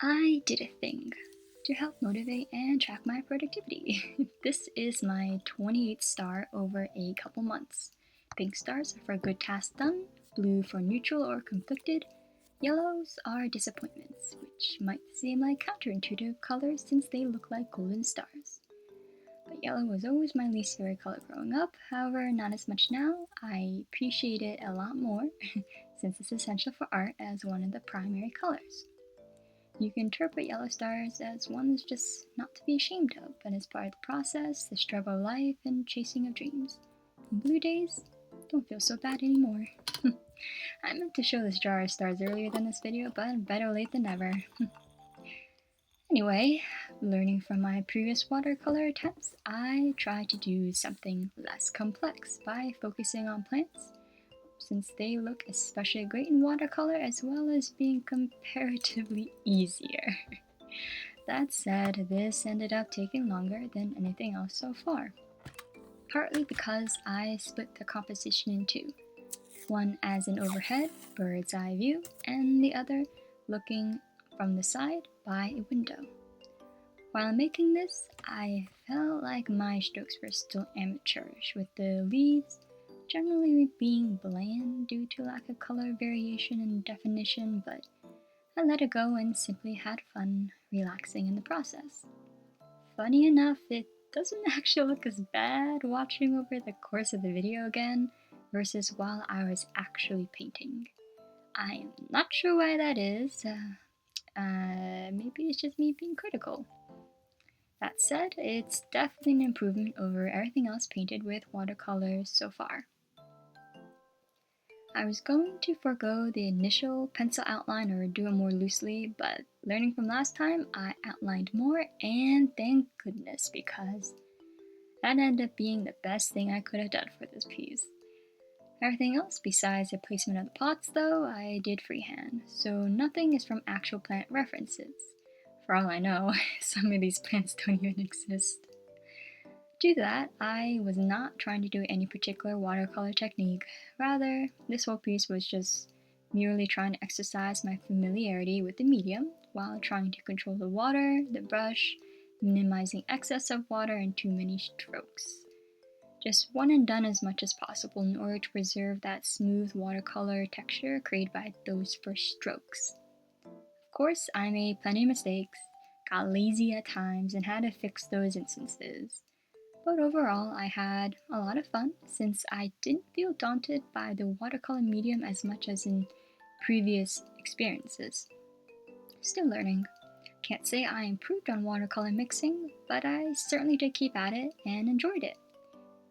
I did a thing to help motivate and track my productivity. This is my 28th star over a couple months. Pink stars are for good tasks done, blue for neutral or conflicted, yellows are disappointments, which might seem like counterintuitive colors since they look like golden stars. But yellow was always my least favorite color growing up, however, not as much now. I appreciate it a lot more since it's essential for art as one of the primary colors. You can interpret yellow stars as ones just not to be ashamed of, and as part of the process, the struggle of life, and chasing of dreams. And blue days don't feel so bad anymore. I meant to show this jar of stars earlier than this video, but better late than never. Anyway, learning from my previous watercolor attempts, I tried to do something less complex by focusing on plants, since they look especially great in watercolor as well as being comparatively easier. That said, this ended up taking longer than anything else so far, partly because I split the composition in two, one as an overhead bird's eye view and the other looking from the side by a window. While making this, I felt like my strokes were still amateurish, with the leaves generally being bland due to lack of color variation and definition, but I let it go and simply had fun relaxing in the process. Funny enough, it doesn't actually look as bad watching over the course of the video again versus while I was actually painting. I am not sure why that is. Maybe it's just me being critical. That said, it's definitely an improvement over everything else painted with watercolors so far. I was going to forego the initial pencil outline or do it more loosely, but learning from last time, I outlined more, and thank goodness, because that ended up being the best thing I could have done for this piece. Everything else besides the placement of the pots, though, I did freehand, so nothing is from actual plant references. For all I know, some of these plants don't even exist. To that, I was not trying to do any particular watercolor technique. Rather, this whole piece was just merely trying to exercise my familiarity with the medium while trying to control the water, the brush, minimizing excess of water and too many strokes. Just one and done as much as possible in order to preserve that smooth watercolor texture created by those first strokes. Of course, I made plenty of mistakes, got lazy at times, and had to fix those instances. But overall, I had a lot of fun since I didn't feel daunted by the watercolor medium as much as in previous experiences. Still learning. Can't say I improved on watercolor mixing, but I certainly did keep at it and enjoyed it.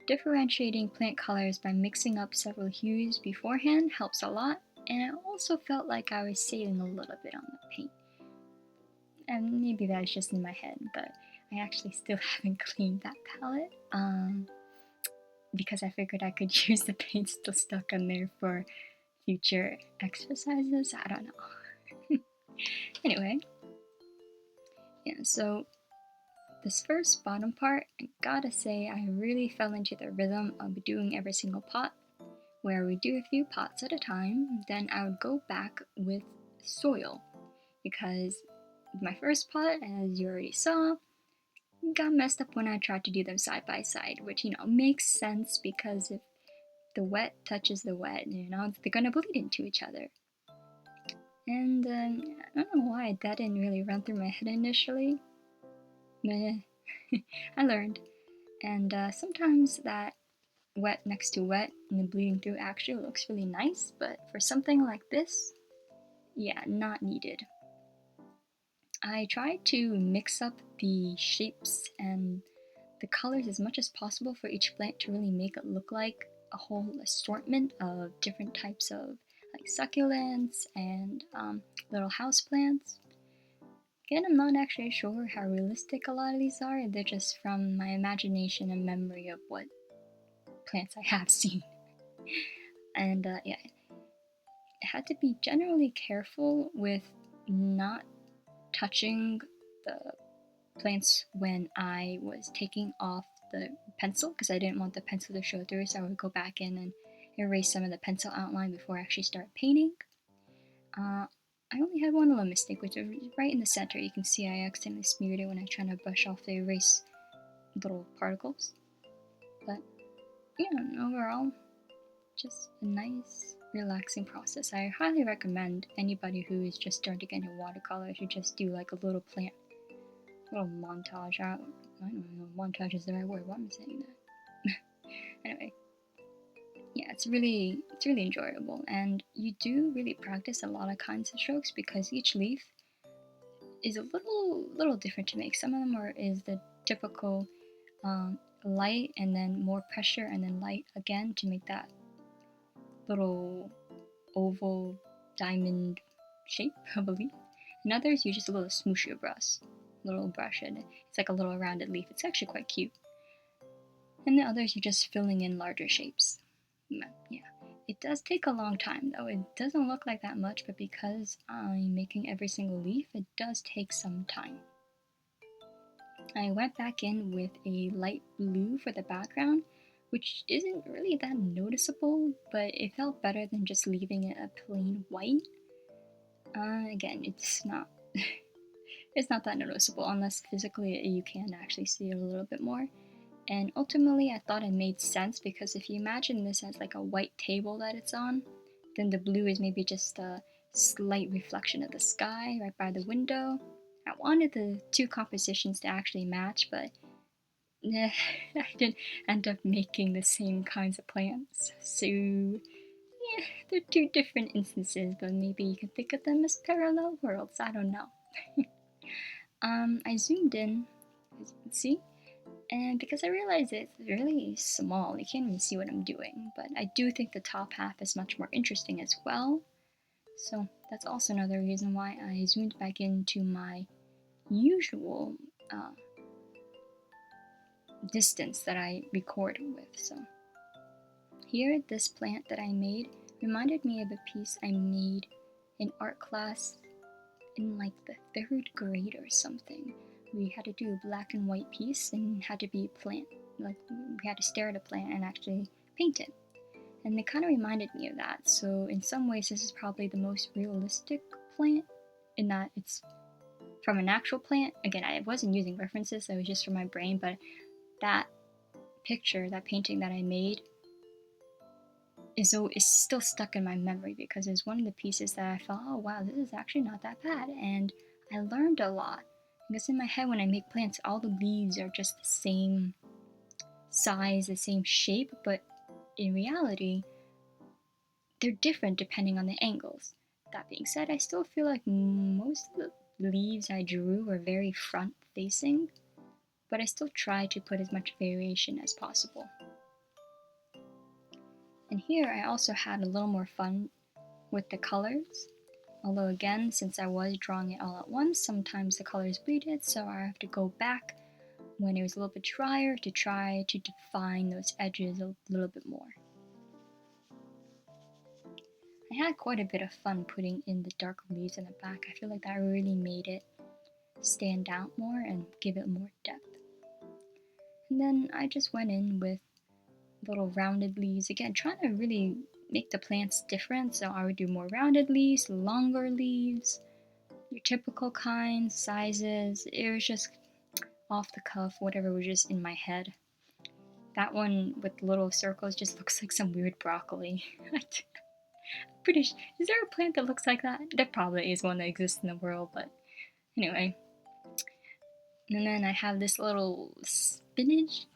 Differentiating plant colors by mixing up several hues beforehand helps a lot, and I also felt like I was saving a little bit on the paint. And maybe that's just in my head, but I actually still haven't cleaned that palette because I figured I could use the paint still stuck on there for future exercises. I don't know. Anyway, yeah, so this first bottom part, I gotta say I really fell into the rhythm of doing every single pot, where we do a few pots at a time, then I would go back with soil, because my first pot, as you already saw, got messed up when I tried to do them side by side, which, makes sense because if the wet touches the wet, they're gonna bleed into each other. And I don't know why that didn't really run through my head initially. Meh. I learned. And sometimes that wet next to wet and the bleeding through actually looks really nice, but for something like this, yeah, not needed. I tried to mix up the shapes and the colors as much as possible for each plant to really make it look like a whole assortment of different types of like succulents and little house plants. Again, I'm not actually sure how realistic a lot of these are. They're just from my imagination and memory of what plants I have seen. And yeah, I had to be generally careful with not touching the plants when I was taking off the pencil because I didn't want the pencil to show through, so I would go back in and erase some of the pencil outline before I actually start painting. I only had one little mistake, which is right in the center. You can see I accidentally smeared it when I tried to brush off the erase little particles. But yeah, overall, just a nice, relaxing process. I highly recommend anybody who is just starting to get into watercolor to just do like a little plant, little montage. I don't know, montage is the right word. Why am I saying that? Anyway, yeah, it's really enjoyable, and you do really practice a lot of kinds of strokes because each leaf is a little different to make. Some of them is the typical light and then more pressure and then light again to make that little oval diamond shape of a leaf. And others you just a little smooshier brush, and it's like a little rounded leaf. It's actually quite cute. And the others you're just filling in larger shapes. Yeah. It does take a long time though. It doesn't look like that much, but because I'm making every single leaf, it does take some time. I went back in with a light blue for the background, which isn't really that noticeable, but it felt better than just leaving it a plain white. Again, it's not it's not that noticeable unless physically you can actually see it a little bit more. And ultimately, I thought it made sense because if you imagine this as like a white table that it's on, then the blue is maybe just a slight reflection of the sky right by the window. I wanted the two compositions to actually match, but I didn't end up making the same kinds of plants. So, yeah, they're two different instances, but maybe you can think of them as parallel worlds. I don't know. I zoomed in, as you can see, and because I realized it's really small, you can't even see what I'm doing, but I do think the top half is much more interesting as well. So that's also another reason why I zoomed back into my usual distance that I record with. So here, this plant that I made reminded me of a piece I made in art class in like the 3rd grade or something. We had to do a black and white piece and had to be a plant. Like we had to stare at a plant and actually paint it. And it kind of reminded me of that. So in some ways, this is probably the most realistic plant in that it's from an actual plant. Again, I wasn't using references, that was just from my brain, but that picture, that painting that I made is still stuck in my memory because it's one of the pieces that I thought, oh wow, this is actually not that bad. And I learned a lot. Because in my head, when I make plants, all the leaves are just the same size, the same shape, but in reality, they're different depending on the angles. That being said, I still feel like most of the leaves I drew were very front facing, but I still try to put as much variation as possible. And here I also had a little more fun with the colors. Although again, since I was drawing it all at once, sometimes the colors bleeded, so I have to go back when it was a little bit drier to try to define those edges a little bit more. I had quite a bit of fun putting in the dark leaves in the back. I feel like that really made it stand out more and give it more depth. And then I just went in with little rounded leaves, again trying to really make the plants different. So I would do more rounded leaves, longer leaves, your typical kinds, sizes. It was just off the cuff, whatever was just in my head. That one with little circles just looks like some weird broccoli. Is there a plant that looks like that? There probably is one that exists in the world, but anyway. And then I have this little spinach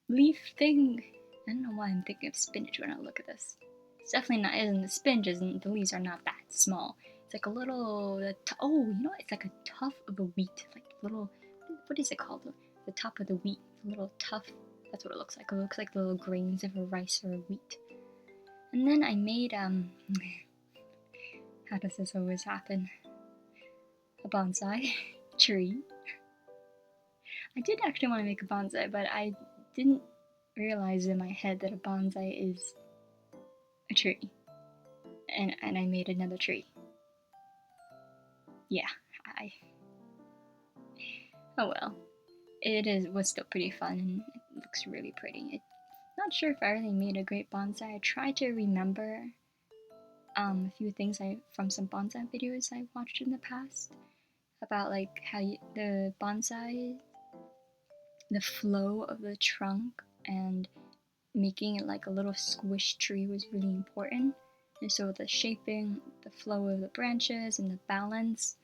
leaf thing. I don't know why I'm thinking of spinach when I look at this. It's definitely not, isn't the spinach, the leaves are not that small. It's like a little, it's like a tuft of a wheat. Like little, what is it called? The top of the wheat. The little tuft, that's what it looks like. It looks like little grains of a rice or a wheat. And then I made, how does this always happen? A bonsai tree. I did actually want to make a bonsai, but I didn't realize in my head that a bonsai is a tree. And I made another tree. Yeah, oh well. Was still pretty fun and it looks really pretty. Not sure if I really made a great bonsai. I tried to remember a few things from some bonsai videos I watched in the past about like how the bonsai, the flow of the trunk and making it like a little squish tree was really important. And so the shaping, the flow of the branches, and the balance,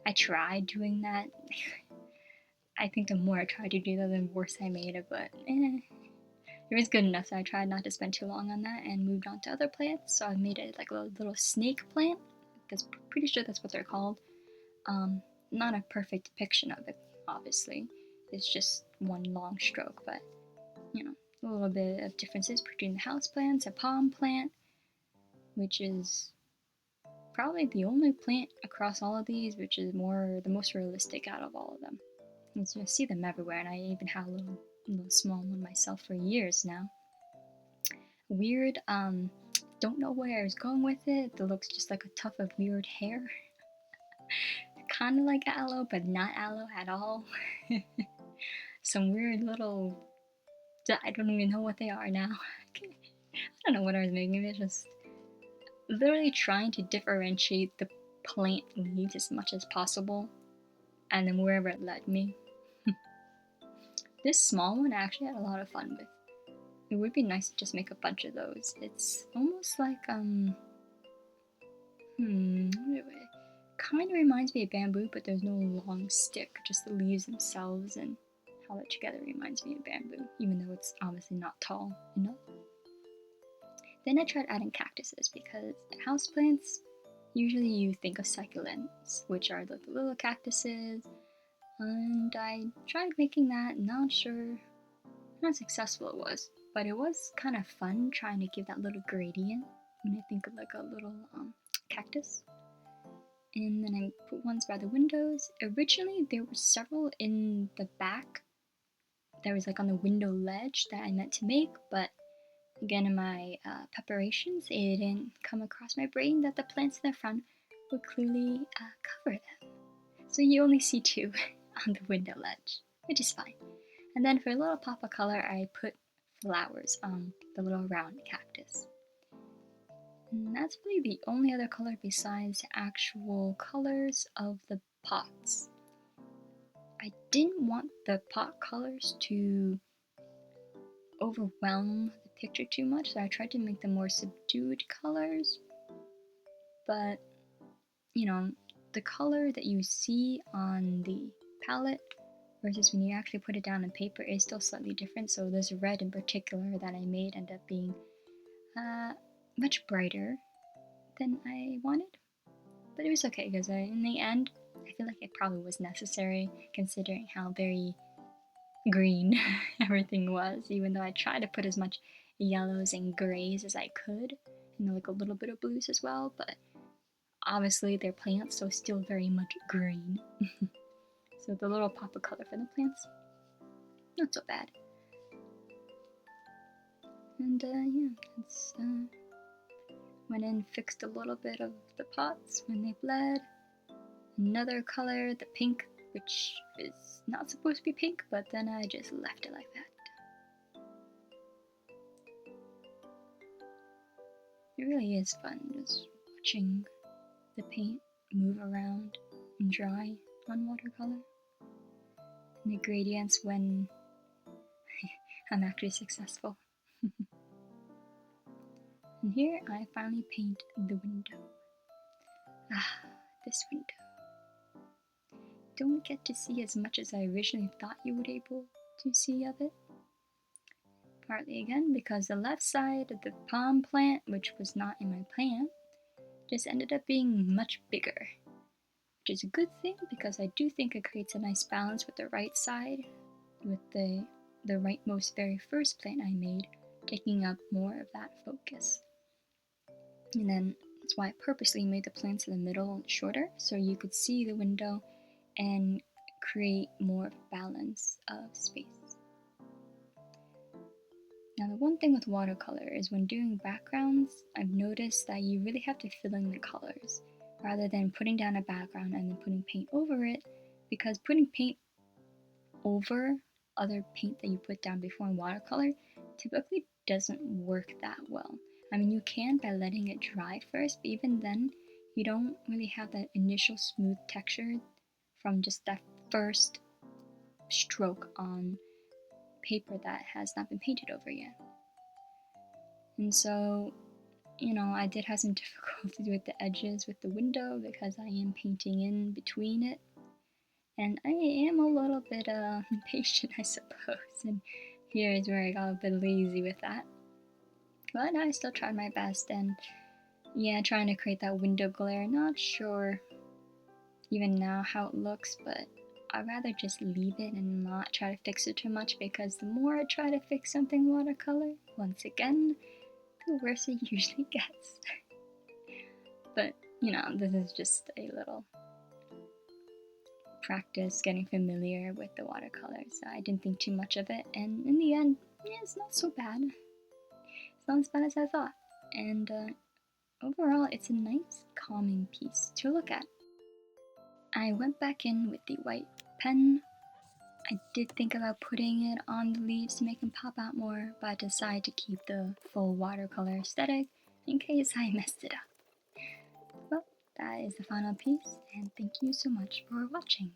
I tried doing that. I think the more I tried to do that, the worse I made it, but it was good enough, so I tried not to spend too long on that and moved on to other plants. So I made it like a little snake plant. That's pretty sure that's what they're called. Not a perfect depiction of it, obviously. It's just one long stroke, but you know, a little bit of differences between the house plants, a palm plant, which is probably the only plant across all of these, which is the most realistic out of all of them. And so you see them everywhere, and I even have a little small one myself for years now. Weird, don't know where I was going with it. It looks just like a tuft of weird hair. Kind of like aloe, but not aloe at all. Some weird little, I don't even know what they are now. I don't know what I was making. It's just literally trying to differentiate the plant leaves as much as possible, and then wherever it led me. This small one I actually had a lot of fun with. It would be nice to just make a bunch of those. It's almost like kind of reminds me of bamboo, but there's no long stick, just the leaves themselves, and how that together reminds me of bamboo, even though it's obviously not tall enough. Then I tried adding cactuses because houseplants, usually you think of succulents, which are the little cactuses, and I tried making that, not sure how successful it was, but it was kind of fun trying to give that little gradient when I think of like a little cactus. And then I put ones by the windows. Originally, there were several in the back that was like on the window ledge that I meant to make, but again, in my preparations, it didn't come across my brain that the plants in the front would clearly cover them. So you only see two on the window ledge, which is fine. And then for a little pop of color, I put flowers on the little round cactus. And that's really the only other color besides the actual colors of the pots. I didn't want the pot colors to overwhelm the picture too much, so I tried to make them more subdued colors. But, you know, the color that you see on the palette versus when you actually put it down on paper is still slightly different. So this red in particular that I made ended up being much brighter than I wanted, but it was okay because in the end, I feel like it probably was necessary considering how very green everything was, even though I tried to put as much yellows and grays as I could, and like a little bit of blues as well, but obviously they're plants, so still very much green. So the little pop of color for the plants, not so bad. And yeah, it's went in, fixed a little bit of the pots when they bled. Another color, the pink, which is not supposed to be pink, but then I just left it like that. It really is fun just watching the paint move around and dry on watercolor. And the gradients when I'm actually successful. And here I finally paint the window. Ah, this window. Don't get to see as much as I originally thought you would be able to see of it. Partly again because the left side of the palm plant, which was not in my plan, just ended up being much bigger. Which is a good thing because I do think it creates a nice balance with the right side, with the rightmost very first plant I made, taking up more of that focus. And then that's why I purposely made the plants in the middle shorter, so you could see the window and create more balance of space. Now the one thing with watercolor is when doing backgrounds, I've noticed that you really have to fill in the colors rather than putting down a background and then putting paint over it, because putting paint over other paint that you put down before in watercolor typically doesn't work that well. I mean, you can by letting it dry first, but even then, you don't really have that initial smooth texture from just that first stroke on paper that has not been painted over yet. And so, you know, I did have some difficulties with the edges with the window because I am painting in between it. And I am a little bit impatient, I suppose, and here is where I got a bit lazy with that. But I still tried my best, and yeah, trying to create that window glare. Not sure even now how it looks, but I'd rather just leave it and not try to fix it too much, because the more I try to fix something watercolor, once again, the worse it usually gets. But, you know, this is just a little practice getting familiar with the watercolors. I didn't think too much of it, and in the end, yeah, it's not so bad. It's not as bad as I thought. And overall, it's a nice, calming piece to look at. I went back in with the white pen. I did think about putting it on the leaves to make them pop out more, but I decided to keep the full watercolor aesthetic in case I messed it up. Well, that is the final piece, and thank you so much for watching.